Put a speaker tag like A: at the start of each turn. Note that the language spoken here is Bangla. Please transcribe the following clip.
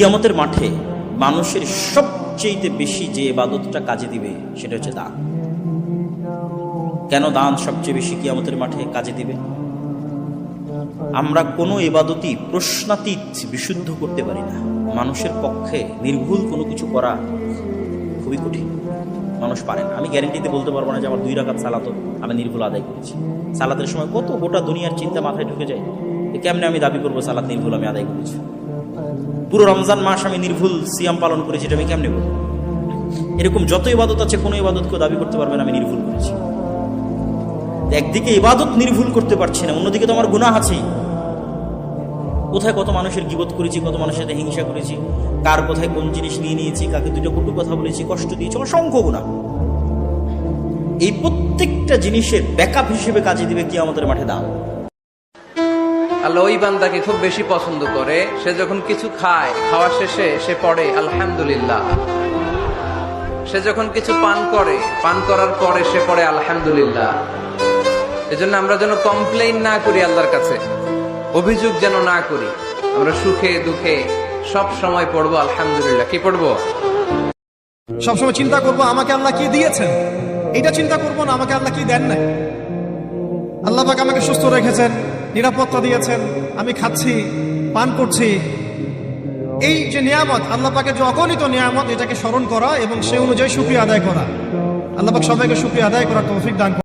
A: কিয়ামতের মাঠে মানুষের সবচেয়ে বেশি যে ইবাদতটা কাজে দিবে সেটা হচ্ছে দান। কেন দান সবচেয়ে বেশি কিয়ামতের মাঠে কাজে দিবে? আমরা কোনো ইবাদতই প্রশ্নাতীত বিশুদ্ধ করতে পারি না। মানুষের পক্ষে নির্ভুল কোনো কিছু করা খুবই কঠিন, মানুষ পারে না। আমি গ্যারেন্টিতে বলতে পারবো না যে আমার 2 রাকাত সালাতও আমি নির্ভুল আদায় করেছি। সালাতের সময় কত গোটা দুনিয়ার চিন্তা মাথায় ঢুকে যায়, কেমনে আমি দাবি করবো সালাত নির্ভুল আমি আদায় করেছি? পুরো রমজান মাস আমি নির্ভুল সিয়াম পালন করেছি, এটা আমি কেমনে বলবো? এরকম যত ইবাদত আছে কোনো ইবাদতকেও দাবি করতে পারবেন আমি নির্ভুল করেছি। একদিকে ইবাদত নির্ভুল করতে পারছি না, অন্যদিকে তো আমার গুনাহ আছে। কোথায় কত মানুষের গীবত করেছি, কত মানুষের সাথে হিংসা করেছি, কার কোথায় কোন জিনিস নিয়ে নিয়েছি, কাকে 2টা কটু কথা বলেছি, কষ্ট দিয়েছি, অসংখ্য গুনাহ। এই প্রত্যেকটা জিনিসের ব্যাকআপ হিসেবে কাজে দিবে কিয়ামতের মাঠে দান।
B: আল্লাহ ওই বান্দাকে খুব বেশি পছন্দ করে, সে যখন কিছু খায়, খাওয়া শেষে সে পড়ে আলহামদুলিল্লাহ। সে যখন কিছু পান করে, পান করার পরে সে পড়ে আলহামদুলিল্লাহ। এজন্য আমরা যেন কমপ্লেইন না করি আল্লাহর কাছে, অভিযোগ যেন না করি। আমরা সুখে দুঃখে সব সময় পড়বো আলহামদুলিল্লাহ। কি পড়বো?
C: সবসময় চিন্তা করবো আমাকে আল্লাহ কি দিয়েছেন, এটা চিন্তা করবো না আমাকে আল্লাহ কি দেন না। আল্লাহ পাক আমাকে সুস্থ রেখেছেন, নিরাপত্তা দিয়েছেন, আমি খাচ্ছি, পান করছি। এই যে নিয়ামত, আল্লাহ পাকের যে অগণিত নিয়ামত, এটাকে স্মরণ করা এবং সে অনুযায়ী শুকরিয়া আদায় করা। আল্লাহ পাক সবাইকে শুকরিয়া আদায় করার তৌফিক দান করুন।